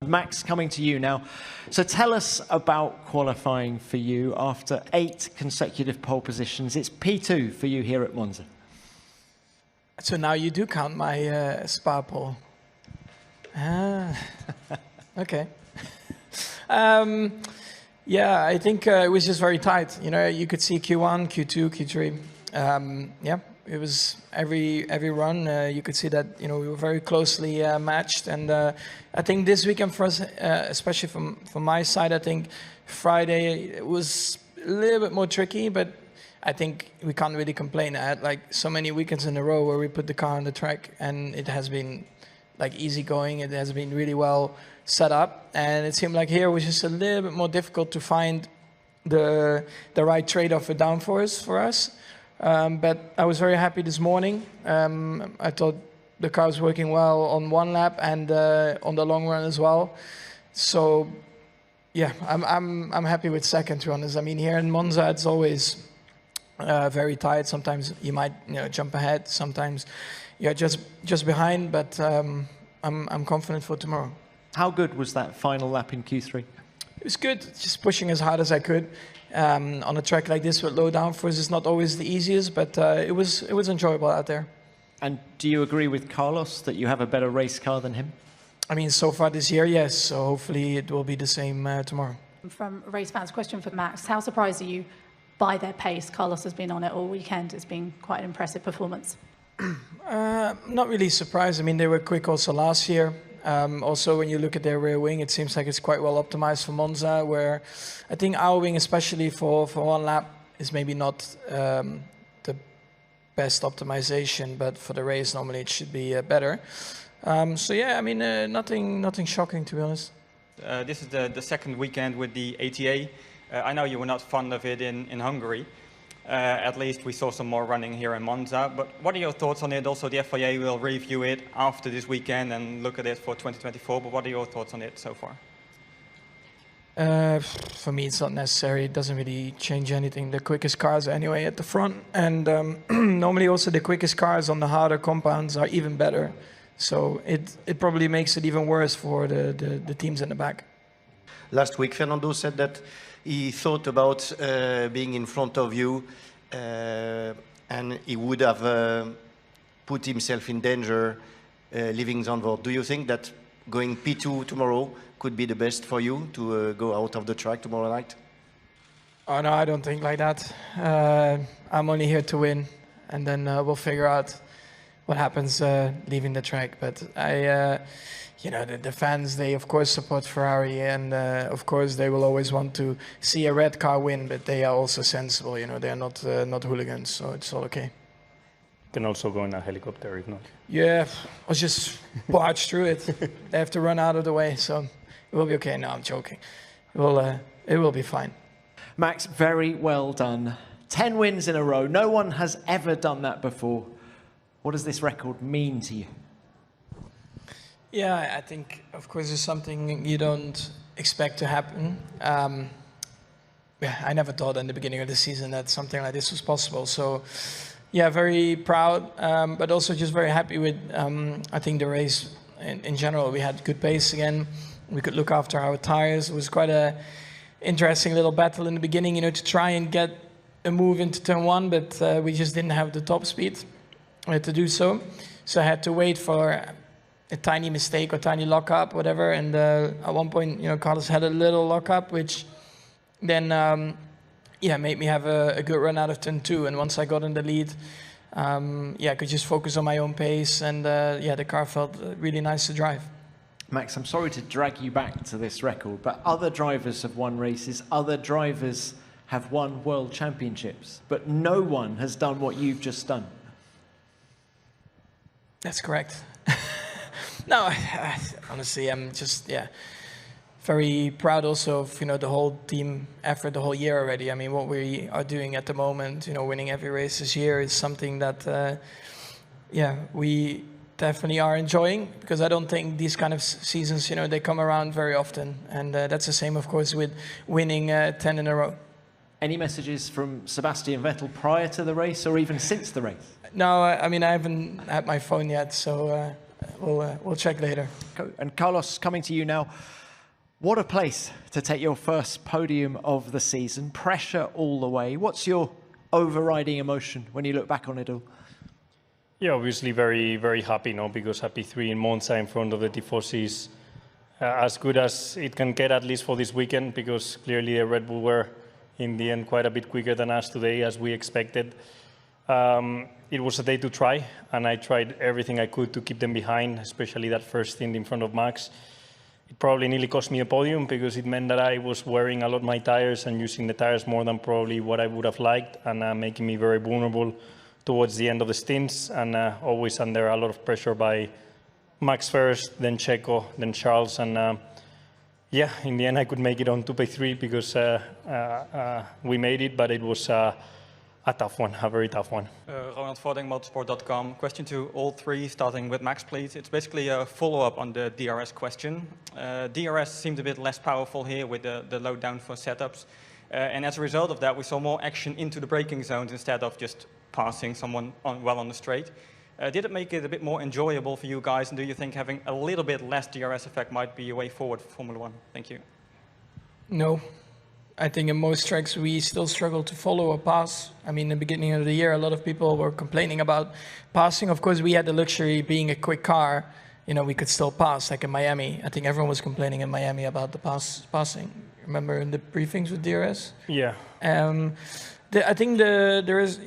Max, coming to you now. So tell us about qualifying for you after 8 consecutive pole positions. It's P2 for you here at Monza. So now you do count my Spa pole. Okay. Yeah, I think it was just very tight. You know, you could see Q1, Q2, Q3. Yeah, it was every run. You could see that, you know, we were very closely matched. And I think this weekend for us, especially from my side, I think Friday it was a little bit more tricky, but I think we can't really complain. I had like so many weekends in a row where we put the car on the track and it has been like easy going. It has been really well set up, and it seemed like here was just a little bit more difficult to find the right trade-off for downforce for us. But I was very happy this morning. I thought the car was working well on one lap and on the long run as well. So yeah, I'm happy with second, to be honest. I mean, here in Monza, it's always very tight. Sometimes you might, you know, jump ahead. Sometimes you're just behind. But I'm confident for tomorrow. How good was that final lap in Q3? It was good, just pushing as hard as I could. On a track like this with low downforce, it's not always the easiest, but it was enjoyable out there. And do you agree with Carlos that you have a better race car than him? I mean, so far this year, yes. So hopefully it will be the same tomorrow. From race fans, question for Max. How surprised are you by their pace? Carlos has been on it all weekend. It's been quite an impressive performance. Not really surprised. I mean, they were quick also last year. Also, when you look at their rear wing, it seems like it's quite well optimized for Monza, where I think our wing, especially for one lap, is maybe not the best optimization, but for the race, normally it should be better. So yeah, I mean, nothing shocking, to be honest. This is the second weekend with the ATA. I know you were not fond of it in Hungary. At least we saw some more running here in Monza. But what are your thoughts on it? Also, the FIA will review it after this weekend and look at it for 2024. But what are your thoughts on it so far? For me, it's not necessary. It doesn't really change anything. The quickest cars are anyway at the front. And normally also the quickest cars on the harder compounds are even better. So it probably makes it even worse for the teams in the back. Last week, Fernando said that he thought about being in front of you and he would have put himself in danger leaving Zandvoort. Do you think that going P2 tomorrow could be the best for you to go out of the track tomorrow night? Oh, no, I don't think like that. I'm only here to win, and then we'll figure out what happens leaving the track. But you know, the fans, they of course support Ferrari, and of course they will always want to see a red car win, but they are also sensible, you know, they are not hooligans, so it's all okay. Can also go in a helicopter if not. Yeah, I'll just barge through it. They have to run out of the way, so it will be okay. No, I'm joking. It will be fine. Max, very well done. 10 wins in a row. No one has ever done that before. What does this record mean to you? Yeah, I think, of course, it's something you don't expect to happen. Yeah, I never thought in the beginning of the season that something like this was possible. So, yeah, very proud, but also just very happy with, I think, the race in general. We had good pace again. We could look after our tires. It was quite a interesting little battle in the beginning, you know, to try and get a move into turn one, but we just didn't have the top speed to do so. So I had to wait for a tiny mistake or tiny lockup, whatever. And at one point, you know, Carlos had a little lockup, which then, yeah, made me have a good run out of turn two. And once I got in the lead, yeah, I could just focus on my own pace. And yeah, the car felt really nice to drive. Max, I'm sorry to drag you back to this record, but other drivers have won races, other drivers have won world championships, but no one has done what you've just done. That's correct. No, honestly, I'm just, yeah, very proud also of, you know, the whole team effort the whole year already. I mean, what we are doing at the moment, you know, winning every race this year is something that, yeah, we definitely are enjoying, because I don't think these kind of seasons, you know, they come around very often. And that's the same, of course, with winning 10 in a row. Any messages from Sebastian Vettel prior to the race or even since the race? No, I mean, I haven't had my phone yet, so we'll check later. And Carlos, coming to you now. What a place to take your first podium of the season. Pressure all the way. What's your overriding emotion when you look back on it all? Yeah, obviously very, very happy, because a P3 in Monza in front of the Tifosi is as good as it can get, at least for this weekend, because clearly the Red Bull were, in the end, quite a bit quicker than us today, as we expected. It was a day to try, and I tried everything I could to keep them behind, especially that first stint in front of Max. It probably nearly cost me a podium because it meant that I was wearing a lot of my tires and using the tires more than probably what I would have liked, and making me very vulnerable towards the end of the stints, and always under a lot of pressure by Max first, then Checo, then Charles, and yeah, in the end I could make it on 2P3 because we made it, but it was a tough one, a very tough one. Ronald Vording, motorsport.com. Question to all three, starting with Max, please. It's basically a follow-up on the DRS question. DRS seemed a bit less powerful here with the load down for setups. And as a result of that, we saw more action into the braking zones instead of just passing someone well on the straight. Did it make it a bit more enjoyable for you guys? And do you think having a little bit less DRS effect might be a way forward for Formula One? Thank you. No. I think in most tracks we still struggle to follow a pass. I mean, in the beginning of the year, a lot of people were complaining about passing. Of course, we had the luxury, being a quick car, we could still pass, like in Miami. I think everyone was complaining in Miami about the passing. Remember in the briefings with DRS? Yeah. I think there is,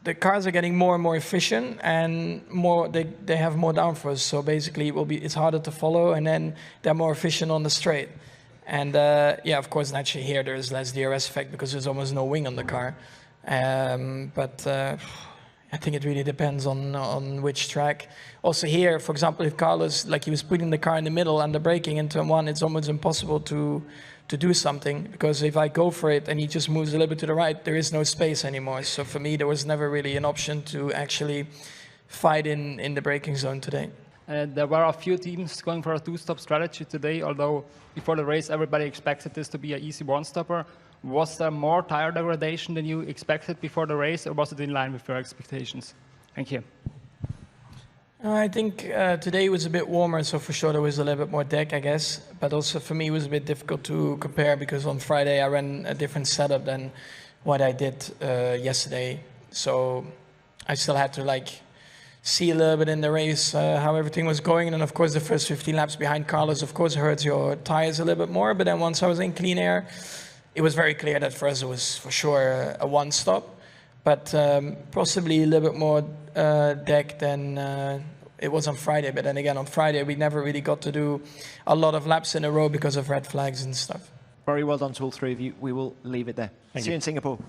the cars are getting more and more efficient, and they have more downforce. So basically, it's harder to follow, and then they're more efficient on the straight. And yeah, of course, naturally here there's less DRS effect because there's almost no wing on the car. But I think it really depends on which track. Also here, for example, if Carlos, he was putting the car in the middle and the braking in turn one, it's almost impossible to do something, because if I go for it and he just moves a little bit to the right, there is no space anymore. So for me, there was never really an option to actually fight in the braking zone today. There were a few teams going for a two-stop strategy today, although before the race everybody expected this to be an easy one-stopper. Was there more tire degradation than you expected before the race, or was it in line with your expectations? Thank you. I think today was a bit warmer, so for sure there was a little bit more deck, I guess. But also for me it was a bit difficult to compare, because on Friday I ran a different setup than what I did yesterday. So I still had to see a little bit in the race how everything was going. And of course the first 15 laps behind Carlos, of course, hurts your tires a little bit more. But then once I was in clean air, it was very clear that for us it was for sure a one-stop. But possibly a little bit more deck than it was on Friday. But then again, on Friday we never really got to do a lot of laps in a row because of red flags and stuff. Very well done to all three of you. We will leave it there. See you in Singapore.